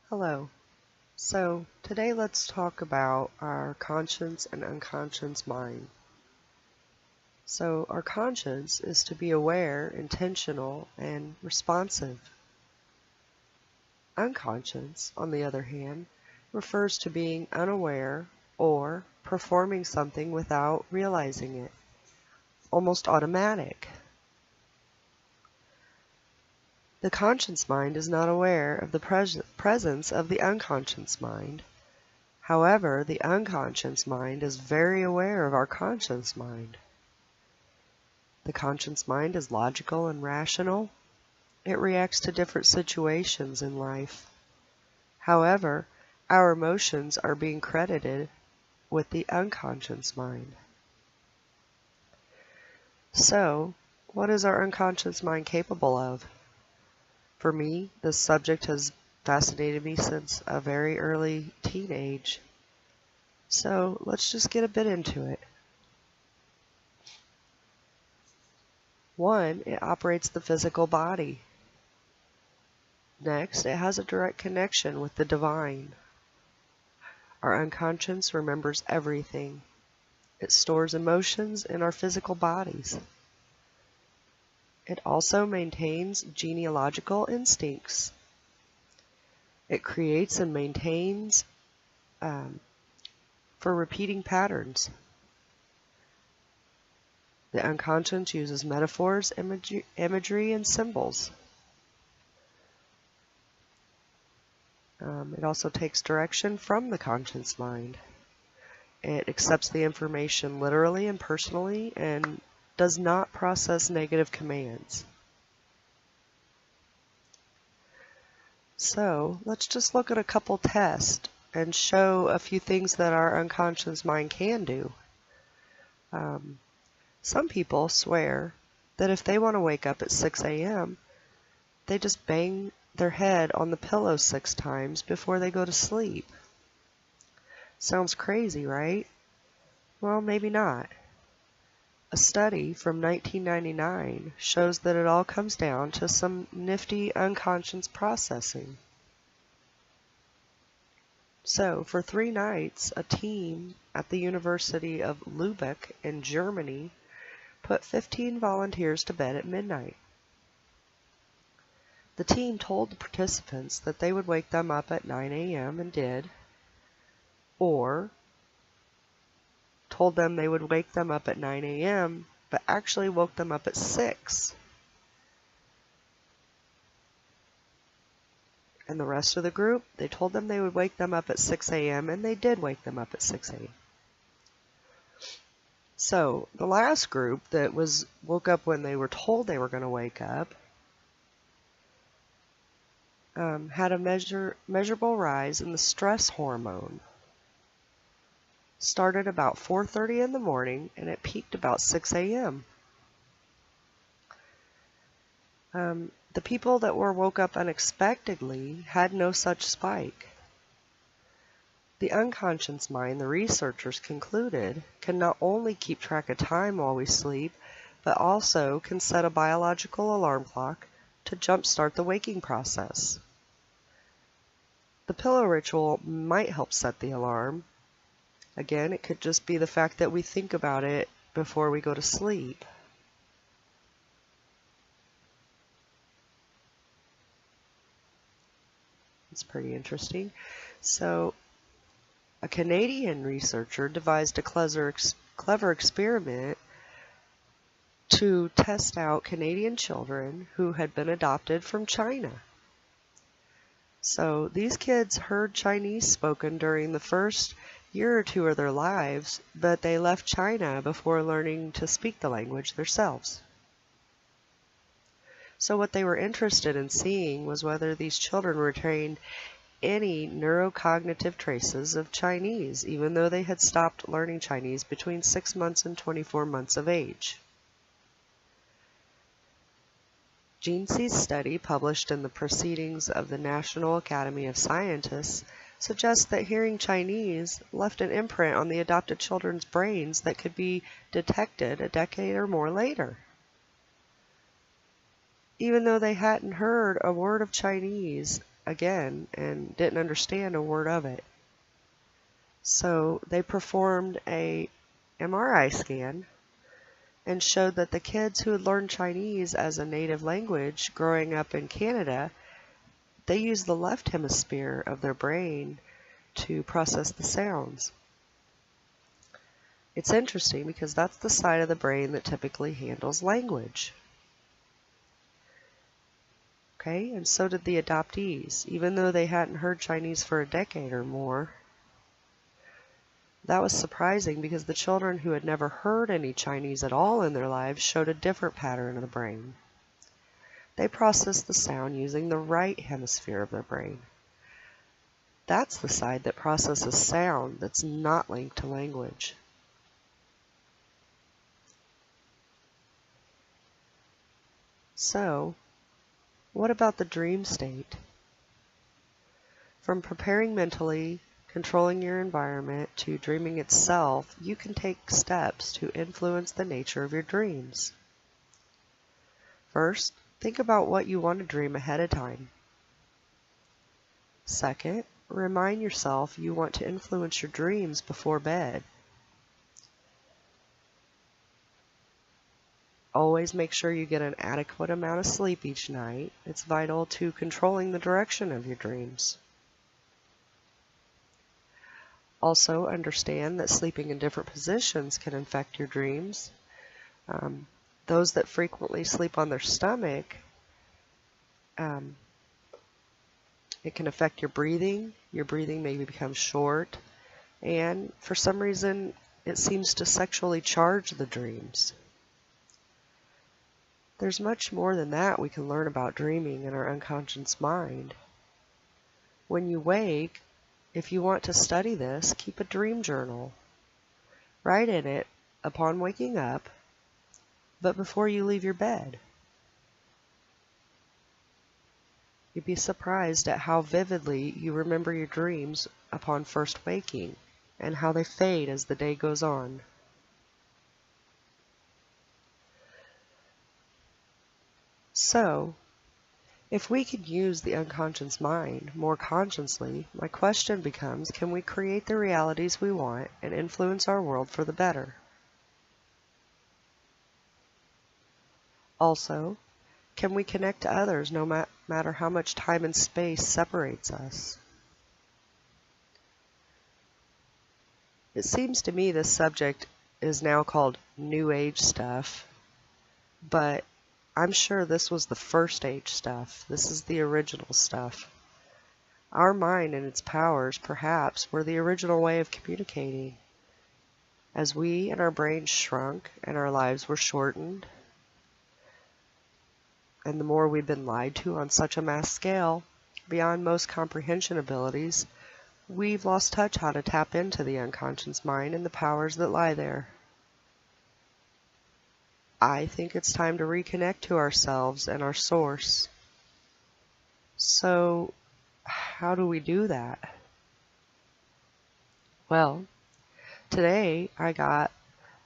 Hello. So today let's talk about our conscious and unconscious mind. So our conscious is to be aware, intentional, and responsive. Unconscious, on the other hand, refers to being unaware or performing something without realizing it, almost automatic. The conscious mind is not aware of the presence of the unconscious mind. However, the unconscious mind is very aware of our conscious mind. The conscious mind is logical and rational. It reacts to different situations in life. However, our emotions are being credited with the unconscious mind. So, what is our unconscious mind capable of? For me, this subject has fascinated me since a very early teenage. So, let's just get a bit into it. 1, it operates the physical body. Next, it has a direct connection with the divine. Our unconscious remembers everything. It stores emotions in our physical bodies. It also maintains genealogical instincts. It creates and maintains for repeating patterns. The unconscious uses metaphors, imagery, and symbols. It also takes direction from the conscious mind. It accepts the information literally and personally and does not process negative commands. So let's just look at a couple tests and show a few things that our unconscious mind can do. Some people swear that if they want to wake up at 6 a.m., they just bang their head on the pillow 6 times before they go to sleep. Sounds crazy, right? Well, maybe not. A study from 1999 shows that it all comes down to some nifty unconscious processing. So, for 3 nights, a team at the University of Lübeck in Germany put 15 volunteers to bed at midnight. The team told the participants that they would wake them up at 9 a.m. and did, or told them they would wake them up at 9 a.m., but actually woke them up at 6. And the rest of the group, they told them they would wake them up at 6 a.m., and they did wake them up at 6 a.m. So the last group that woke up when they were told they were going to wake up had a measurable rise in the stress hormone. Started about 4:30 in the morning and it peaked about 6 a.m. The people that woke up unexpectedly had no such spike. The unconscious mind, the researchers concluded, can not only keep track of time while we sleep, but also can set a biological alarm clock to jumpstart the waking process. The pillow ritual might help set the alarm. Again, it could just be the fact that we think about it before we go to sleep. It's pretty interesting. So, a Canadian researcher devised a clever experiment to test out Canadian children who had been adopted from China. So these kids heard Chinese spoken during the first year or 2 of their lives, but they left China before learning to speak the language themselves. So what they were interested in seeing was whether these children retained any neurocognitive traces of Chinese, even though they had stopped learning Chinese between 6 months and 24 months of age. Jean's study, published in the Proceedings of the National Academy of Scientists, suggests that hearing Chinese left an imprint on the adopted children's brains that could be detected a decade or more later. Even though they hadn't heard a word of Chinese, again and didn't understand a word of it. So they performed a MRI scan and showed that the kids who had learned Chinese as a native language growing up in Canada, they used the left hemisphere of their brain to process the sounds. It's interesting because that's the side of the brain that typically handles language. Okay, and so did the adoptees, even though they hadn't heard Chinese for a decade or more. That was surprising because the children who had never heard any Chinese at all in their lives showed a different pattern of the brain. They processed the sound using the right hemisphere of their brain. That's the side that processes sound that's not linked to language. So, what about the dream state? From preparing mentally, controlling your environment, to dreaming itself, you can take steps to influence the nature of your dreams. First, think about what you want to dream ahead of time. Second, remind yourself you want to influence your dreams before bed. Always make sure you get an adequate amount of sleep each night. It's vital to controlling the direction of your dreams. Also, understand that sleeping in different positions can affect your dreams. Those that frequently sleep on their stomach, it can affect your breathing. Your breathing may become short, and for some reason, it seems to sexually charge the dreams. There's much more than that we can learn about dreaming in our unconscious mind. When you wake, if you want to study this, keep a dream journal. Write in it upon waking up, but before you leave your bed. You'd be surprised at how vividly you remember your dreams upon first waking, and how they fade as the day goes on. So, if we can use the unconscious mind more consciously, my question becomes, can we create the realities we want and influence our world for the better? Also, can we connect to others no matter how much time and space separates us? It seems to me this subject is now called New Age stuff, but I'm sure this was the first age stuff. This is the original stuff. Our mind and its powers, perhaps, were the original way of communicating. As we and our brains shrunk and our lives were shortened, and the more we've been lied to on such a mass scale, beyond most comprehension abilities, we've lost touch how to tap into the unconscious mind and the powers that lie there. I think it's time to reconnect to ourselves and our source. So, how do we do that? Well, today I got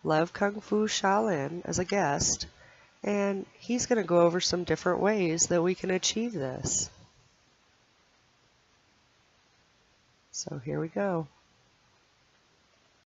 Lev Kung Fu Shaolin as a guest, and he's going to go over some different ways that we can achieve this. So here we go.